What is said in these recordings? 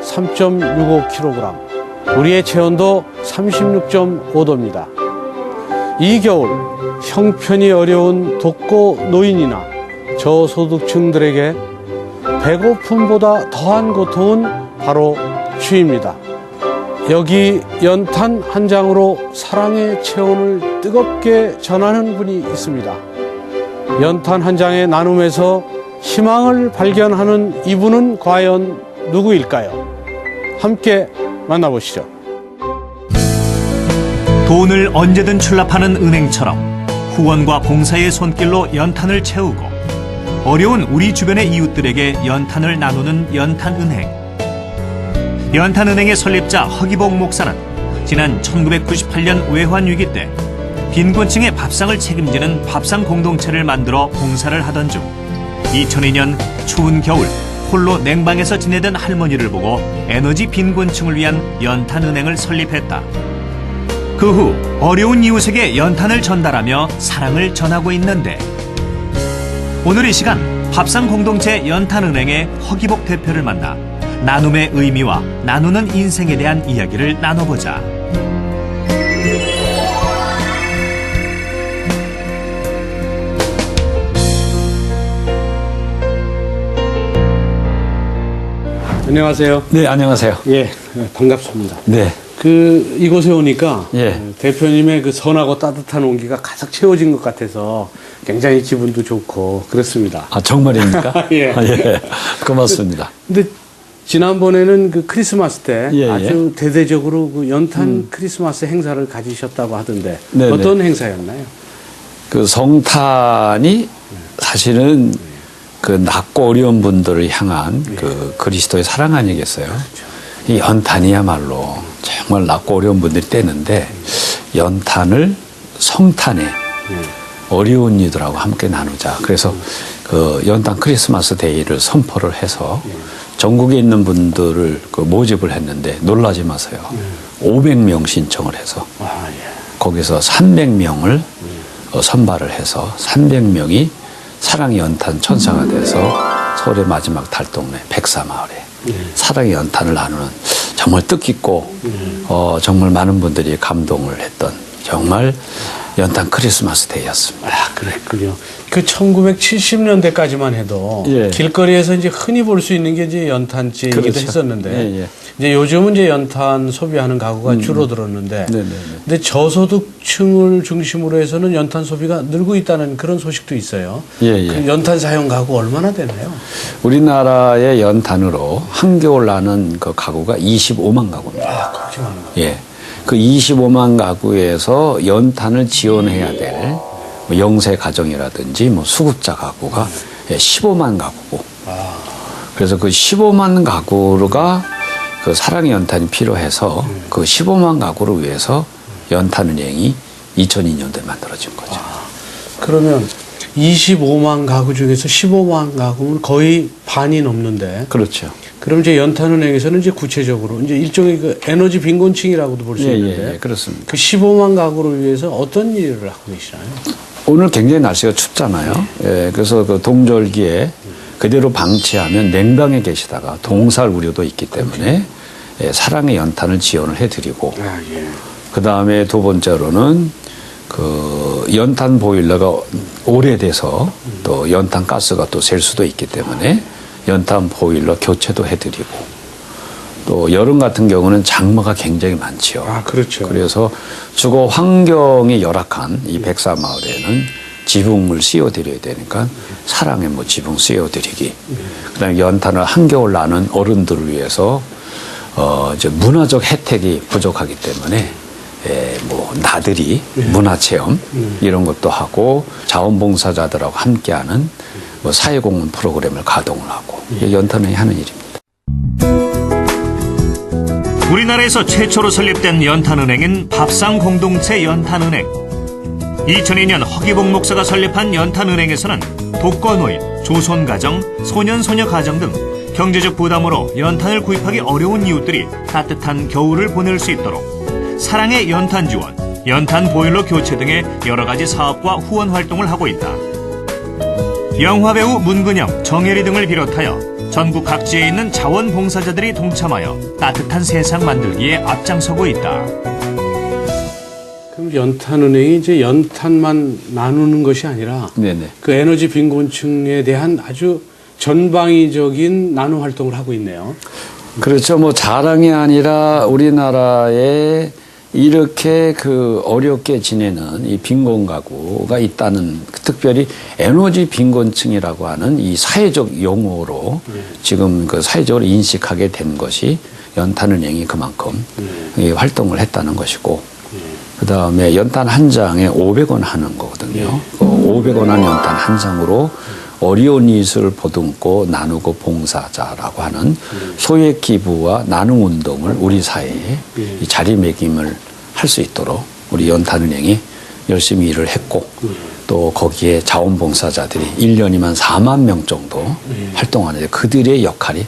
3.65kg, 우리의 체온도 36.5도입니다. 이 겨울 형편이 어려운 독거 노인이나 저소득층들에게 배고픔보다 더한 고통은 바로 추위입니다. 여기 연탄 한 장으로 사랑의 체온을 뜨겁게 전하는 분이 있습니다. 연탄 한 장의 나눔에서 희망을 발견하는 이분은 과연 누구일까요? 함께 만나보시죠. 돈을 언제든 출납하는 은행처럼 후원과 봉사의 손길로 연탄을 채우고 어려운 우리 주변의 이웃들에게 연탄을 나누는 연탄은행. 연탄은행의 설립자 허기복 목사는 지난 1998년 외환위기 때 빈곤층의 밥상을 책임지는 밥상 공동체를 만들어 봉사를 하던 중 2002년 추운 겨울 홀로 냉방에서 지내던 할머니를 보고 에너지 빈곤층을 위한 연탄은행을 설립했다. 그 후 어려운 이웃에게 연탄을 전달하며 사랑을 전하고 있는데, 오늘 이 시간 밥상 공동체 연탄은행의 허기복 대표를 만나 나눔의 의미와 나누는 인생에 대한 이야기를 나눠보자. 안녕하세요. 네, 안녕하세요. 예, 반갑습니다. 네. 이곳에 오니까 예. 대표님의 그 선하고 따뜻한 온기가 가득 채워진 것 같아서 굉장히 기분도 좋고 그렇습니다. 아, 정말입니까? 예. 아, 예. 고맙습니다. 근데 지난번에는 그 크리스마스 때 예, 아주 대대적으로 그 연탄 크리스마스 행사를 가지셨다고 하던데 네네. 어떤 행사였나요? 그 성탄이 사실은 그 낮고 어려운 분들을 향한 그 그리스도의 사랑 아니겠어요? 이 연탄이야말로 정말 낮고 어려운 분들이 떼는데 연탄을 성탄에 어려운 이들하고 함께 나누자. 그래서 그 연탄 크리스마스 데이를 선포를 해서 전국에 있는 분들을 그 모집을 했는데 놀라지 마세요. 500명 신청을 해서 거기서 300명을 선발을 해서 300명이 사랑의 연탄 천사가 돼서 서울의 마지막 달동네 백사마을에 사랑의 연탄을 나누는 정말 뜻깊고 정말 많은 분들이 감동을 했던 정말 연탄 크리스마스 데이였습니다. 아, 그랬군요. 그 1970년대까지만 해도 예. 길거리에서 이제 흔히 볼 수 있는 게 이제 연탄재이기도 그렇죠. 했었는데 예, 예. 이제 요즘은 이제 연탄 소비하는 가구가 줄어들었는데 네네네. 근데 저소득층을 중심으로 해서는 연탄 소비가 늘고 있다는 그런 소식도 있어요. 예, 예. 그 연탄 사용 가구 얼마나 되나요? 우리나라의 연탄으로 한겨울 나는 그 가구가 25만 가구입니다. 아, 그렇게 많은 거. 예. 그 25만 가구에서 연탄을 지원해야 될 뭐 영세 가정이라든지 뭐 수급자 가구가 15만 가구고. 그래서 그 15만 가구가 그 사랑의 연탄이 필요해서 그 15만 가구를 위해서 연탄은행이 2002년도에 만들어진 거죠. 그러면 25만 가구 중에서 15만 가구면 거의 반이 넘는데. 그렇죠. 그럼 이제 연탄은행에서는 이제 구체적으로 이제 일종의 그 에너지 빈곤층이라고도 볼 수 있는데. 예, 그렇습니다. 그 15만 가구를 위해서 어떤 일을 하고 계시나요? 오늘 굉장히 날씨가 춥잖아요. 예, 그래서 그 동절기에 그대로 방치하면 냉방에 계시다가 동살 우려도 있기 때문에 예, 사랑의 연탄을 지원을 해드리고 그 다음에 두 번째로는 그 연탄 보일러가 오래돼서 또 연탄 가스가 또 셀 수도 있기 때문에 연탄 보일러 교체도 해드리고 또 여름 같은 경우는 장마가 굉장히 많지요. 아, 그렇죠. 그래서 주거 환경이 열악한 이 백사마을에는 지붕을 씌워드려야 되니까 사랑의 뭐 지붕 씌워드리기. 그다음에 연탄을 한겨울 나는 어른들을 위해서 이제 문화적 혜택이 부족하기 때문에 뭐 나들이 문화체험 이런 것도 하고 자원봉사자들하고 함께하는 뭐 사회공헌 프로그램을 가동을 하고 연탄은행이 하는 일입니다. 우리나라에서 최초로 설립된 연탄은행인 밥상 공동체 연탄은행. 2002년 허기복 목사가 설립한 연탄은행에서는 독거노인, 조손가정, 소년소녀가정 등 경제적 부담으로 연탄을 구입하기 어려운 이웃들이 따뜻한 겨울을 보낼 수 있도록 사랑의 연탄 지원, 연탄 보일러 교체 등의 여러 가지 사업과 후원 활동을 하고 있다. 영화배우 문근영, 정혜리 등을 비롯하여 전국 각지에 있는 자원봉사자들이 동참하여 따뜻한 세상 만들기에 앞장서고 있다. 그럼 연탄은행이 이제 연탄만 나누는 것이 아니라 네네. 그 에너지 빈곤층에 대한 아주 전방위적인 나눔 활동을 하고 있네요. 그렇죠. 뭐 자랑이 아니라 우리나라에 이렇게 그 어렵게 지내는 이 빈곤 가구가 있다는, 특별히 에너지 빈곤층이라고 하는 이 사회적 용어로 지금 그 사회적으로 인식하게 된 것이 연탄은행이 그만큼 이 활동을 했다는 것이고, 그 다음에 연탄 한 장에 500원 하는 거거든요. 그 500원 한 연탄 한 장으로 어려운 이웃을 보듬고 나누고 봉사자라고 하는 소액 기부와 나눔 운동을 우리 사회에 이 자리매김을 할 수 있도록 우리 연탄은행이 열심히 일을 했고, 또 거기에 자원봉사자들이 1년이면 4만 명 정도 활동하는데 그들의 역할이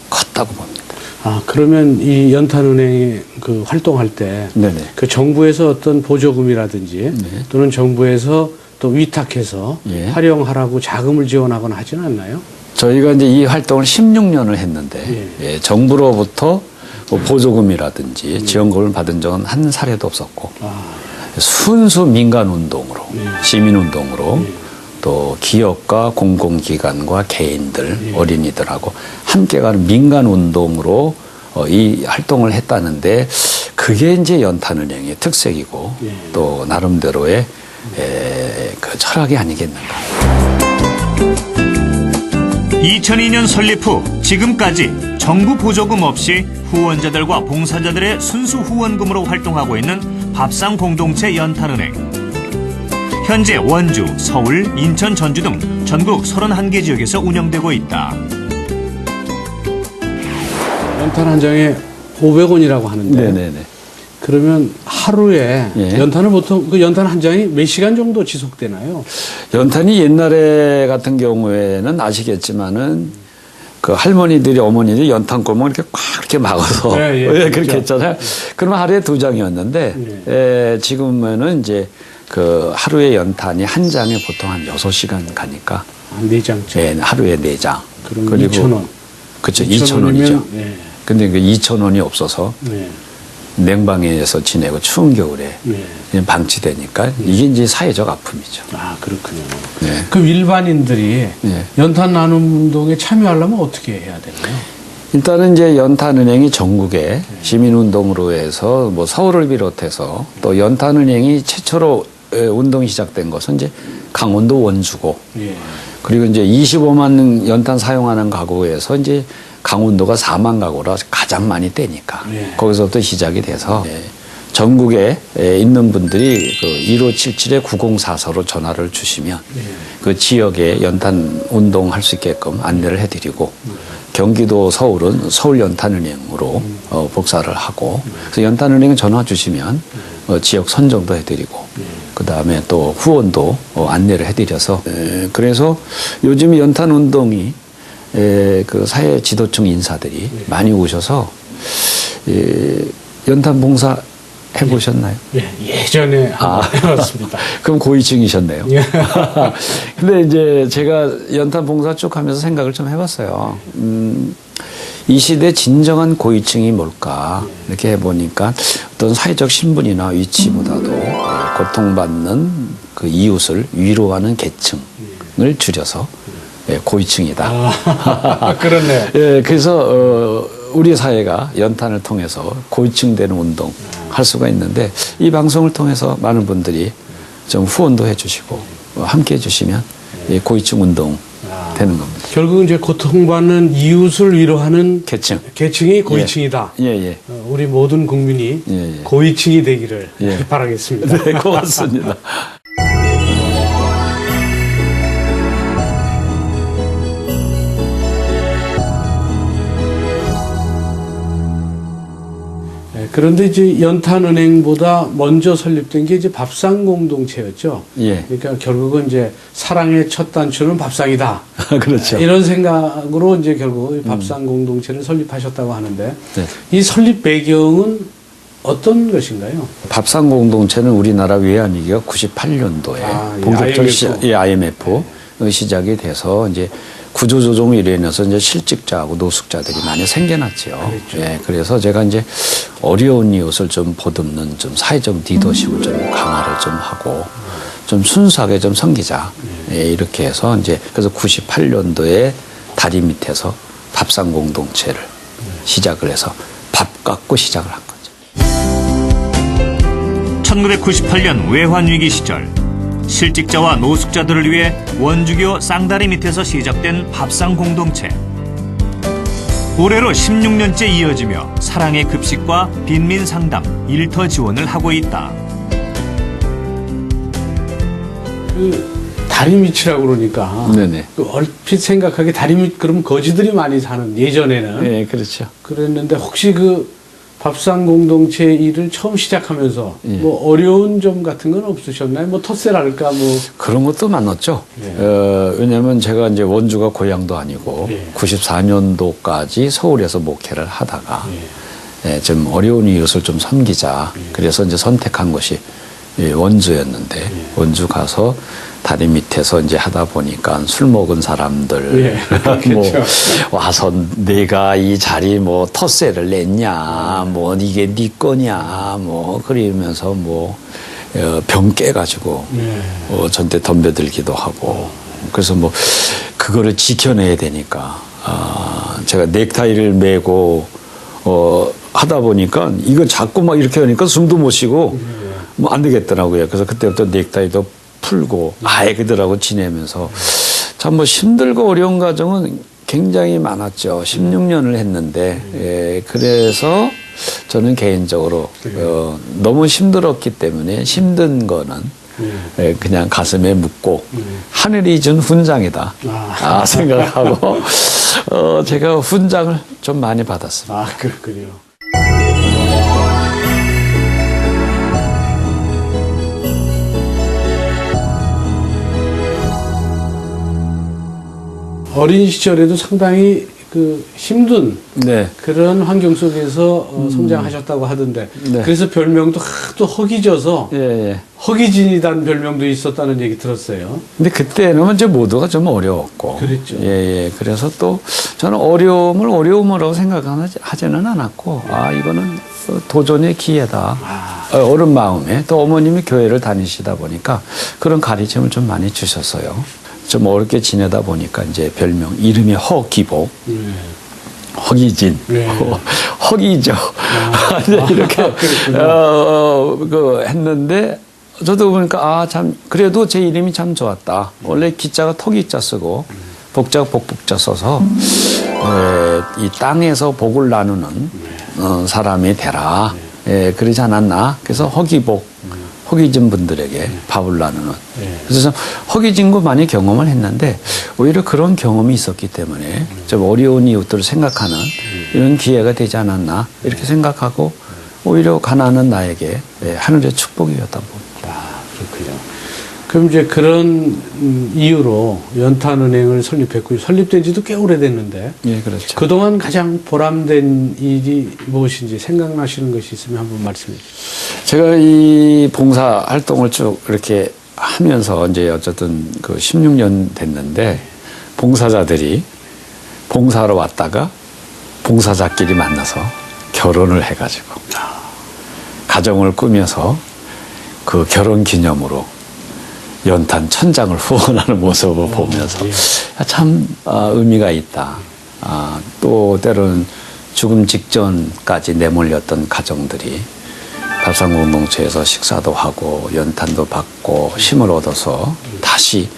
컸다고 봅니다. 아, 그러면 이 연탄은행이 그 활동할 때 네네. 그 정부에서 어떤 보조금이라든지 또는 정부에서 또 위탁해서 예. 활용하라고 자금을 지원하거나 하지는 않나요? 저희가 이제 이 활동을 16년을 했는데 예, 정부로부터 뭐 보조금이라든지 지원금을 받은 적은 한 사례도 없었고, 순수 민간 운동으로, 시민 운동으로 또 기업과 공공기관과 개인들, 어린이들하고 함께 가는 민간 운동으로 이 활동을 했다는데, 그게 이제 연탄은행의 특색이고 또 나름대로의 그 철학이 아니겠는가. 2002년 설립 후 지금까지 정부 보조금 없이 후원자들과 봉사자들의 순수 후원금으로 활동하고 있는 밥상 공동체 연탄은행. 현재 원주, 서울, 인천, 전주 등 전국 31개 지역에서 운영되고 있다. 연탄 한 장에 500원이라고 하는데 네네네. 그러면 하루에 예. 연탄은 보통 그 연탄 한 장이 몇 시간 정도 지속되나요? 연탄이 옛날에 같은 경우에는 아시겠지만은 그 할머니들이, 어머니들이 연탄구멍을 이렇게 꽉 이렇게 막아서 예, 그렇게 그렇죠. 했잖아요. 그러면 하루에 2장이었는데 지금은 이제 그 하루에 연탄이 한 장에 보통 한 6시간 가니까 한 4장쯤. 예, 하루에 4장. 그럼 2,000원. 그렇죠. 2,000원이면 2,000원이죠. 네. 근데 그 2,000원이 없어서 네. 냉방에서 지내고 추운 겨울에 네. 방치되니까 이게 이제 사회적 아픔이죠. 아, 그렇군요. 네. 그럼 일반인들이 네. 연탄 나눔 운동에 참여하려면 어떻게 해야 되나요? 일단은 이제 연탄은행이 전국에 시민운동으로 해서 뭐 서울을 비롯해서 또 연탄은행이 최초로 운동이 시작된 것은 이제 강원도 원주고 예. 그리고 이제 25만 연탄 사용하는 가구에서 이제 강원도가 4만 가구라 가장 많이 떼니까 거기서부터 시작이 돼서 전국에 있는 분들이 그 1577-9044로 전화를 주시면 그 지역에 연탄 운동할 수 있게끔 안내를 해드리고 경기도 서울은 서울연탄은행으로 복사를 하고 그래서 연탄은행 전화 주시면 지역 선정도 해드리고 그 다음에 또 후원도 안내를 해드려서 그래서 요즘 연탄 운동이 그 사회 지도층 인사들이 많이 오셔서 연탄 봉사 해보셨나요? 예, 예전에 해봤습니다. 그럼 고위층이셨네요. 근데 이제 제가 연탄 봉사 쭉 하면서 생각을 좀 해봤어요. 이 시대 진정한 고위층이 뭘까 이렇게 해보니까 어떤 사회적 신분이나 위치보다도 고통받는 그 이웃을 위로하는 계층을 줄여서 고위층이다. 아, 그렇네. 예, 그래서 우리 사회가 연탄을 통해서 고위층되는 운동 할 수가 있는데 이 방송을 통해서 많은 분들이 좀 후원도 해주시고 함께 해주시면 고위층 운동 되는 겁니다. 결국은 이제 고통받는 이웃을 위로하는 계층이 고위층이다. 예. 우리 모든 국민이 고위층이 되기를 바라겠습니다. 네, 고맙습니다. 그런데 이제 연탄은행보다 먼저 설립된 게 이제 밥상공동체였죠. 예. 그러니까 결국은 이제 사랑의 첫 단추는 밥상이다. 그렇죠. 이런 생각으로 이제 결국 밥상공동체를 설립하셨다고 하는데 네. 이 설립 배경은 어떤 것인가요? 밥상공동체는 우리나라 외환위기가 98년도에 본격적으로 IMF 시작이 돼서 이제 구조조정으로 인해서 이제 실직자하고 노숙자들이 많이 생겨났죠. 예, 그래서 제가 이제 어려운 이웃을 좀 보듬는 좀 사회적 리더십을 좀 강화를 좀 하고 좀 순수하게 좀 섬기자. 예, 이렇게 해서 이제 그래서 98년도에 다리 밑에서 밥상 공동체를 시작을 해서 밥 갖고 시작을 한 거죠. 1998년 외환위기 시절 실직자와 노숙자들을 위해 원주교 쌍다리 밑에서 시작된 밥상 공동체. 올해로 16년째 이어지며 사랑의 급식과 빈민 상담, 일터 지원을 하고 있다. 다리 밑이라고 그러니까 네네. 그 얼핏 생각하기 다리 밑 그럼 거지들이 많이 사는 예전에는 네, 그렇죠. 그랬는데 혹시 그 밥상 공동체 일을 처음 시작하면서 예. 뭐 어려운 점 같은 건 없으셨나요? 뭐 텃세랄까 뭐 그런 것도 많았죠. 예. 왜냐하면 제가 이제 원주가 고향도 아니고 예. 94년도까지 서울에서 목회를 하다가 예, 좀 어려운 이웃을 좀 섬기자. 그래서 이제 선택한 것이 원주였는데 원주 가서 다리 밑에서 이제 하다 보니까 술 먹은 사람들 뭐 와서 내가 이 자리 뭐 텃세를 냈냐 뭐 이게 네 거냐 뭐 그러면서 뭐 병 깨가지고 저한테 덤벼들기도 하고 그래서 뭐 그거를 지켜내야 되니까 제가 넥타이를 메고 하다 보니까 이거 자꾸 막 이렇게 하니까 숨도 못 쉬고 뭐 안 되겠더라고요. 그래서 그때부터 넥타이도 풀고 아예 그들하고 지내면서 참 뭐 힘들고 어려운 과정은 굉장히 많았죠. 16년을 했는데 그래서 저는 개인적으로 너무 힘들었기 때문에 힘든 거는 그냥 가슴에 묻고 하늘이 준 훈장이다 생각하고 제가 훈장을 좀 많이 받았습니다. 아 그렇군요. 어린 시절에도 상당히 그 힘든 네. 그런 환경 속에서 성장하셨다고 하던데 네. 그래서 별명도 하도 허기져서 예. 허기진이라는 별명도 있었다는 얘기 들었어요. 근데 그때는 이제 모두가 좀 어려웠고. 그랬죠. 예. 그래서 또 저는 어려움을 어려움으로 생각하지는 않았고, 이거는 도전의 기회다. 어른 마음에 또 어머님이 교회를 다니시다 보니까 그런 가르침을 좀 많이 주셨어요. 좀 어렵게 지내다 보니까 이제 별명, 이름이 허기복. 허기진, 허기죠. 이렇게, 했는데, 저도 보니까, 참, 그래도 제 이름이 참 좋았다. 원래 기자가 토기자 쓰고, 복자가 복복자 써서, 이 땅에서 복을 나누는 사람이 되라. 그러지 않았나. 그래서 허기복, 허기진 분들에게 밥을 나누는. 그래서 허기진 거 많이 경험을 했는데 오히려 그런 경험이 있었기 때문에 좀 어려운 이웃들을 생각하는 이런 기회가 되지 않았나 이렇게 생각하고 오히려 가난한 나에게 하늘의 축복이었다 봅니다. 그렇군요. 그럼 이제 그런 이유로 연탄은행을 설립했고 설립된 지도 꽤 오래됐는데 예, 그렇죠. 그동안 가장 보람된 일이 무엇인지 생각나시는 것이 있으면 한번 말씀해 주세요. 제가 이 봉사 활동을 쭉 이렇게 하면서 이제 어쨌든 그 16년 됐는데 봉사자들이 봉사하러 왔다가 봉사자끼리 만나서 결혼을 해가지고 가정을 꾸며서 그 결혼 기념으로 연탄 천장을 후원하는 모습을 보면서 참 의미가 있다. 또 때로는 죽음 직전까지 내몰렸던 가정들이 밥상공동체에서 식사도 하고 연탄도 받고 힘을 얻어서 다시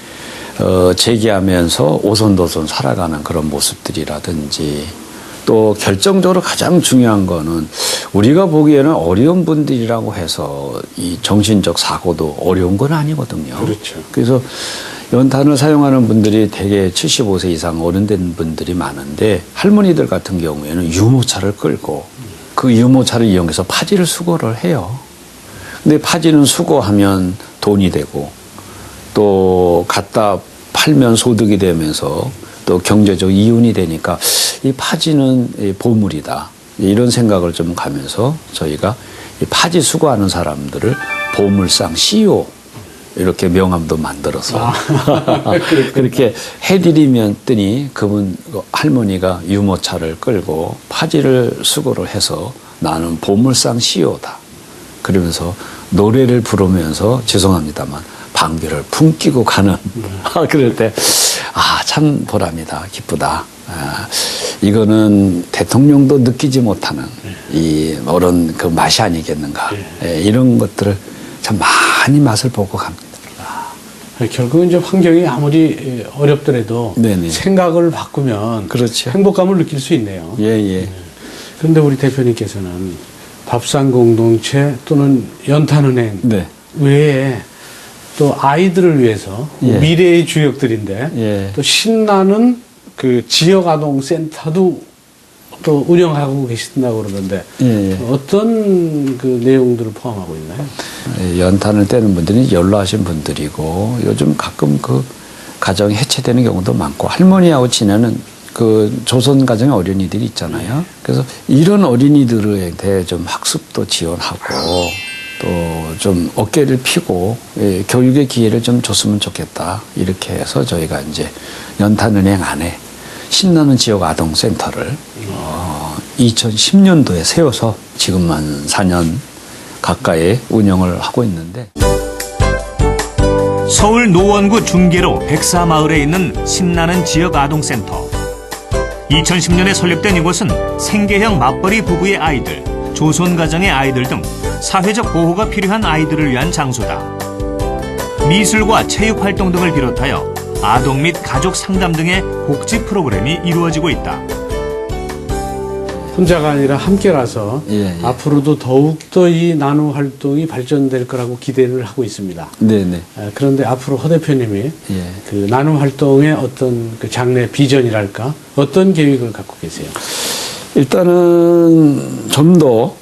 재기하면서 오손도손 살아가는 그런 모습들이라든지 또 결정적으로 가장 중요한 거는 우리가 보기에는 어려운 분들이라고 해서 이 정신적 사고도 어려운 건 아니거든요. 그렇죠. 그래서 연탄을 사용하는 분들이 대개 75세 이상 어른된 분들이 많은데 할머니들 같은 경우에는 유모차를 끌고 그 유모차를 이용해서 파지를 수거를 해요. 근데 파지는 수거하면 돈이 되고 또 갖다 팔면 소득이 되면서 또 경제적 이윤이 되니까 이 파지는 보물이다. 이런 생각을 좀 가면서 저희가 이 파지 수거하는 사람들을 보물상 CEO 이렇게 명함도 만들어서 그렇게 해드리면 뜨니 그분 할머니가 유모차를 끌고 파지를 수고를 해서 나는 보물상 CEO다. 그러면서 노래를 부르면서 죄송합니다만 방귀를 품기고 가는 그럴 때 참 보람이다, 기쁘다. 이거는 대통령도 느끼지 못하는 이 어른 그 맛이 아니겠는가. 이런 것들을 참 많이 맛을 보고 갑니다. 결국은 이제 환경이 아무리 어렵더라도 네네. 생각을 바꾸면 그렇죠. 행복감을 느낄 수 있네요. 예. 그런데 우리 대표님께서는 밥상 공동체 또는 연탄은행 네. 외에 또 아이들을 위해서 예. 미래의 주역들인데 예. 또 신나는 그 지역 아동 센터도 또 운영하고 계신다고 그러던데 예. 어떤 그 내용들을 포함하고 있나요? 연탄을 떼는 분들이 연로하신 분들이고 요즘 가끔 그 가정이 해체되는 경우도 많고 할머니하고 지내는 그 조선 가정의 어린이들이 있잖아요. 그래서 이런 어린이들에 대해 좀 학습도 지원하고 또 좀 어깨를 피고 교육의 기회를 좀 줬으면 좋겠다. 이렇게 해서 저희가 이제 연탄은행 안에 신나는 지역 아동센터를 2010년도에 세워서 지금만 4년 가까이 운영을 하고 있는데 서울 노원구 중계로 백사마을에 있는 신나는 지역 아동센터. 2010년에 설립된 이곳은 생계형 맞벌이 부부의 아이들, 조손가정의 아이들 등 사회적 보호가 필요한 아이들을 위한 장소다. 미술과 체육 활동 등을 비롯하여 아동 및 가족 상담 등의 복지 프로그램이 이루어지고 있다. 혼자가 아니라 함께라서 예. 앞으로도 더욱더 이 나눔 활동이 발전될 거라고 기대를 하고 있습니다. 네네. 그런데 앞으로 허 대표님이 예. 그 나눔 활동의 어떤 그 장래 비전이랄까 어떤 계획을 갖고 계세요? 일단은 좀 더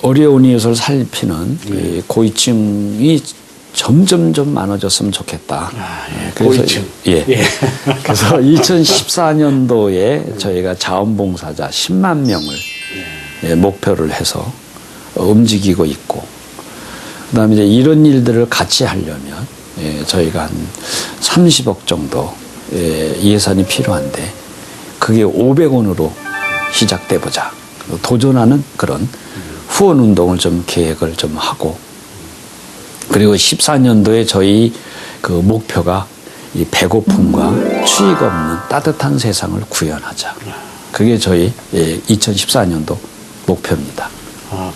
어려운 이웃을 살피는 이 고위층이 점점 좀 많아졌으면 좋겠다. 고위층. 예. 그래서 2014년도에 저희가 자원봉사자 10만 명을 목표를 해서 움직이고 있고, 그다음에 이제 이런 일들을 같이 하려면 저희가 한 30억 정도 예산이 필요한데 그게 500원으로 시작돼 보자. 도전하는 그런 후원 운동을 좀 계획을 좀 하고, 그리고 14년도에 저희 그 목표가 이 배고픔과 추위가 없는 따뜻한 세상을 구현하자. 그게 저희 2014년도 목표입니다.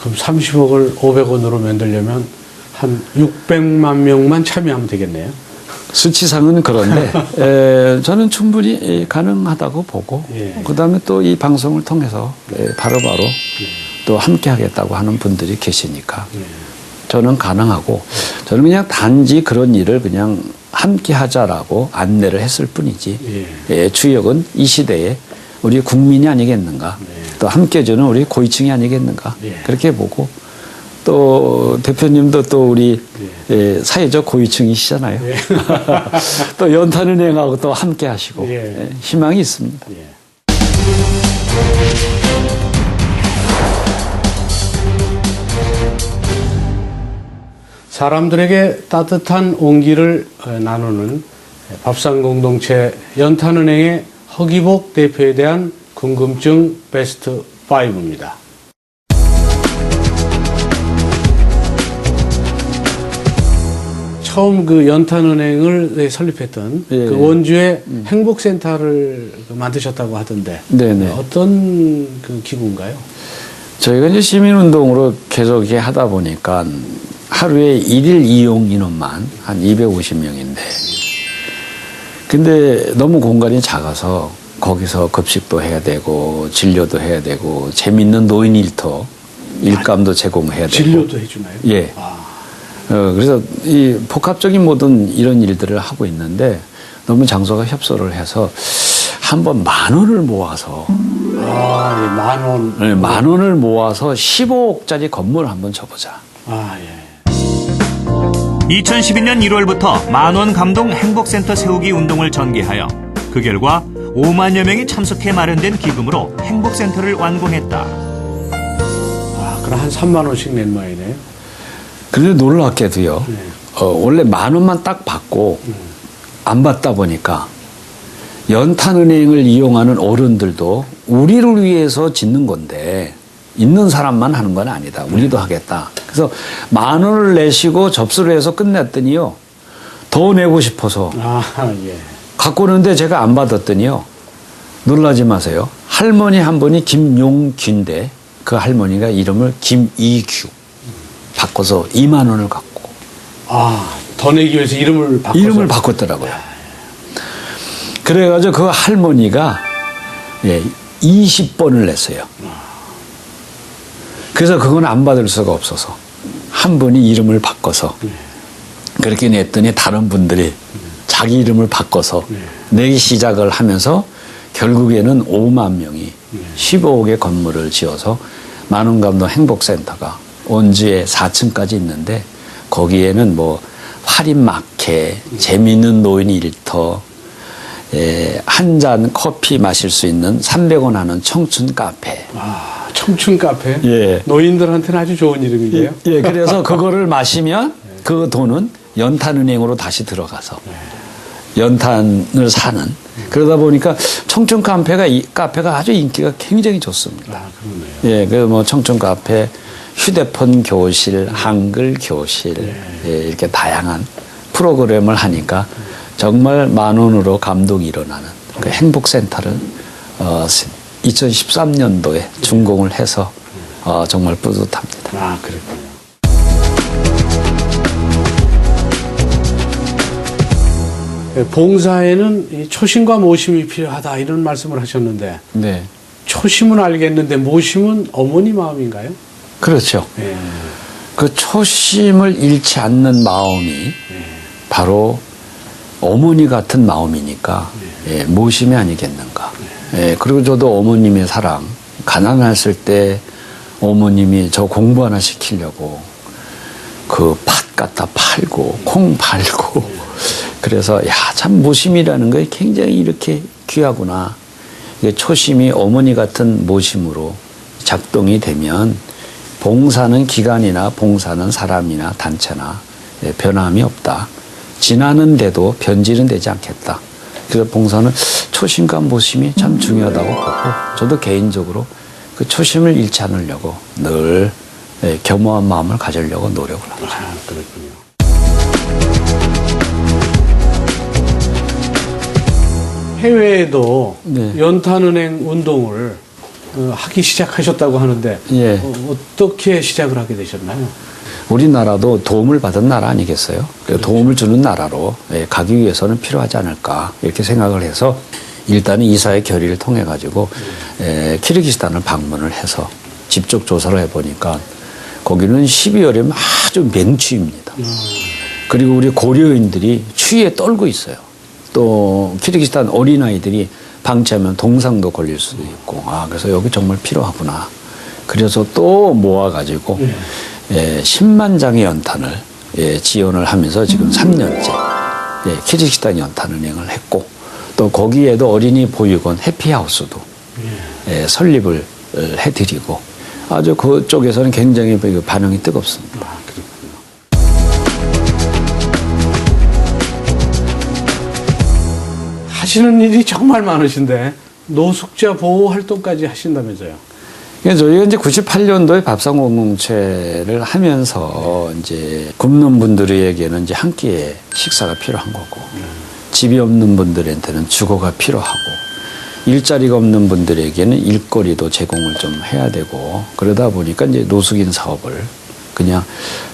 그럼 30억을 500원으로 만들려면 한 600만 명만 참여하면 되겠네요. 수치상은 그런데 저는 충분히 가능하다고 보고, 예. 그다음에 또 이 방송을 통해서 바로바로 또 함께 하겠다고 하는 분들이 계시니까 저는 가능하고, 저는 그냥 단지 그런 일을 그냥 함께 하자라고 안내를 했을 뿐이지 주역은 이 시대에 우리 국민이 아니겠는가, 또 함께 해주는 우리 고위층이 아니겠는가, 그렇게 보고, 또 대표님도 또 우리 사회적 고위층이시잖아요. 또 연탄은행하고 또 함께 하시고 희망이 있습니다. 사람들에게 따뜻한 온기를 나누는 밥상공동체 연탄은행의 허기복 대표에 대한 궁금증 베스트 5입니다. 처음 그 연탄은행을 설립했던 그 원주의 행복센터를 만드셨다고 하던데 네네. 어떤 그 기구인가요? 저희가 이제 시민운동으로 계속 이렇게 하다 보니까 하루에 1일 이용 인원만 한 250명인데, 근데 너무 공간이 작아서 거기서 급식도 해야 되고 진료도 해야 되고 재밌는 노인 일터 일감도 제공해야 되고 진료도 해주나요? 예. 그래서 이 복합적인 모든 이런 일들을 하고 있는데 너무 장소가 협소를 해서 한번 10,000원을 모아서 10,000원. 네, 10,000원을 모아서 15억짜리 건물을 한번 쳐보자. 2012년 1월부터 만원 감동 행복센터 세우기 운동을 전개하여 그 결과 5만여 명이 참석해 마련된 기금으로 행복센터를 완공했다. 그럼 한 3만 원씩 낸 모양이네요. 그런데 놀랍게도요. 원래 10,000원만 딱 받고 안 받다 보니까 연탄은행을 이용하는 어른들도 우리를 위해서 짓는 건데 있는 사람만 하는 건 아니다. 우리도 하겠다. 그래서 10,000원을 내시고 접수를 해서 끝냈더니요. 더 내고 싶어서 아, 예. 갖고 오는데 제가 안 받았더니요. 놀라지 마세요. 할머니 한 분이 김용규인데 그 할머니가 이름을 김이규 바꿔서 20,000원을 갖고 아, 더 내기 위해서 이름을 바꿔서. 이름을 바꿨더라고요. 그래가지고 그 할머니가 20번을 냈어요. 그래서 그건 안 받을 수가 없어서 한 분이 이름을 바꿔서 그렇게 냈더니 다른 분들이 자기 이름을 바꿔서 내기 시작을 하면서 결국에는 5만 명이 15억의 건물을 지어서 만원감독 행복센터가 원주에 4층까지 있는데 거기에는 뭐 할인마켓, 재미있는 노인 일터, 한 잔 커피 마실 수 있는 300원 하는 청춘 카페. 아, 청춘 카페? 예. 노인들한테는 아주 좋은 이름이에요. 예, 그래서 그거를 마시면 그 돈은 연탄은행으로 다시 들어가서 연탄을 사는. 그러다 보니까 청춘 카페가 아주 인기가 굉장히 좋습니다. 아, 그러네요. 예, 그 뭐 청춘 카페, 휴대폰 교실, 한글 교실, 이렇게 다양한 프로그램을 하니까 정말 10,000원으로 감동이 일어나는 그 행복센터를 2013년도에 준공을 해서 정말 뿌듯합니다. 아, 그렇군요. 봉사에는 이 초심과 모심이 필요하다 이런 말씀을 하셨는데 네, 초심은 알겠는데 모심은 어머니 마음인가요? 그렇죠. 예. 그 초심을 잃지 않는 마음이 바로 어머니 같은 마음이니까 모심이 아니겠는가. 그리고 저도 어머님의 사랑, 가난했을 때 어머님이 저 공부 하나 시키려고 그 팥 갖다 팔고 콩 팔고 그래서 야, 참 모심이라는 게 굉장히 이렇게 귀하구나. 이게 초심이 어머니 같은 모심으로 작동이 되면 봉사는 기관이나 봉사는 사람이나 단체나 변함이 없다. 지나는데도 변질은 되지 않겠다. 그래서 봉사는 초심과 모심이 참 중요하다고 보고 저도 개인적으로 그 초심을 잃지 않으려고 늘 겸허한 마음을 가지려고 노력을 합니다. 아, 그렇군요. 해외에도 네. 연탄은행 운동을 하기 시작하셨다고 하는데 예. 어떻게 시작을 하게 되셨나요? 우리나라도 도움을 받은 나라 아니겠어요? 그렇죠. 도움을 주는 나라로 가기 위해서는 필요하지 않을까 이렇게 생각을 해서 일단은 이사의 결의를 통해 가지고 키르기스탄을 방문을 해서 직접 조사를 해보니까 거기는 12월이면 아주 맹추입니다. 그리고 우리 고려인들이 추위에 떨고 있어요. 또 키르기스탄 어린아이들이 방치하면 동상도 걸릴 수도 있고 그래서 여기 정말 필요하구나. 그래서 또 모아가지고 10만 장의 연탄을 지원을 하면서 지금 3년째 키르기스탄 연탄은행을 했고 또 거기에도 어린이 보육원 해피하우스도 설립을 해드리고 아주 그쪽에서는 굉장히 반응이 뜨겁습니다. 아, 그렇군요. 하시는 일이 정말 많으신데 노숙자 보호 활동까지 하신다면서요? 저희가 이제 98년도에 밥상 공동체를 하면서 이제 굶는 분들에게는 이제 한 끼의 식사가 필요한 거고 집이 없는 분들한테는 주거가 필요하고 일자리가 없는 분들에게는 일거리도 제공을 좀 해야 되고 그러다 보니까 이제 노숙인 사업을 그냥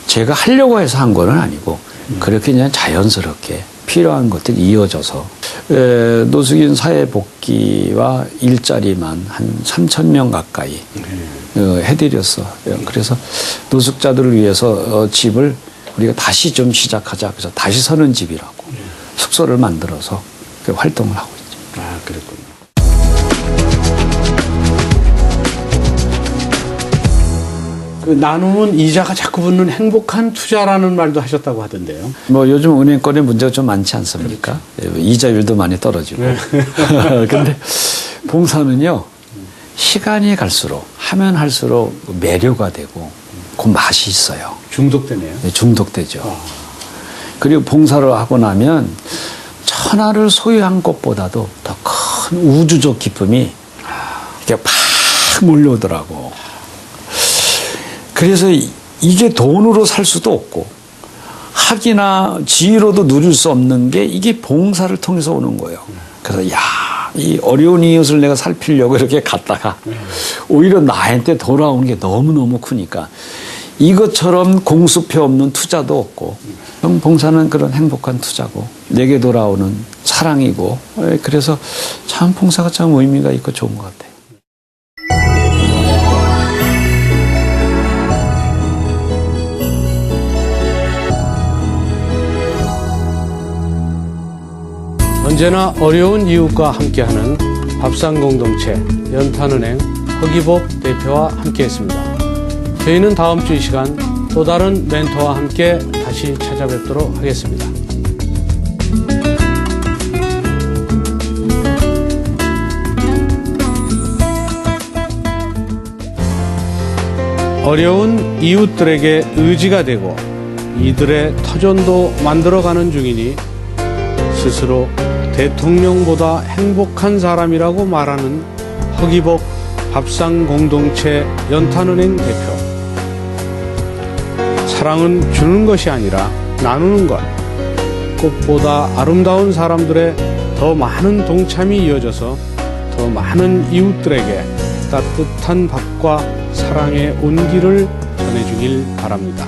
제가 하려고 해서 한 거는 아니고 그렇게 그냥 자연스럽게 필요한 것들이 이어져서 노숙인 사회 복귀와 일자리만 한 3,000명 가까이 해드렸어. 그래서 노숙자들을 위해서 집을 우리가 다시 좀 시작하자. 그래서 다시 서는 집이라고 숙소를 만들어서 활동을 하고 있죠. 아, 그랬군요. 그 나눔은 이자가 자꾸 붙는 행복한 투자라는 말도 하셨다고 하던데요. 뭐 요즘 은행권에 문제가 좀 많지 않습니까? 그렇죠. 이자율도 많이 떨어지고. 근데 봉사는요, 시간이 갈수록, 하면 할수록 매료가 되고, 그 맛이 있어요. 중독되네요. 중독되죠. 그리고 봉사를 하고 나면 천하를 소유한 것보다도 더 큰 우주적 기쁨이 이렇게 팍 몰려오더라고. 그래서 이게 돈으로 살 수도 없고 학이나 지위로도 누릴 수 없는 게 이게 봉사를 통해서 오는 거예요. 그래서 이 어려운 이웃을 내가 살피려고 이렇게 갔다가 오히려 나한테 돌아오는 게 너무너무 크니까 이것처럼 공수표 없는 투자도 없고 봉사는 그런 행복한 투자고 내게 돌아오는 사랑이고 그래서 참 봉사가 참 의미가 있고 좋은 것 같아요. 언제나 어려운 이웃과 함께하는 밥상공동체 연탄은행 허기복 대표와 함께했습니다. 저희는 다음 주 이 시간 또 다른 멘토와 함께 다시 찾아뵙도록 하겠습니다. 어려운 이웃들에게 의지가 되고 이들의 터전도 만들어가는 중이니 스스로 대통령보다 행복한 사람이라고 말하는 허기복 밥상공동체 연탄은행 대표. 사랑은 주는 것이 아니라 나누는 것. 꽃보다 아름다운 사람들의 더 많은 동참이 이어져서 더 많은 이웃들에게 따뜻한 밥과 사랑의 온기를 전해주길 바랍니다.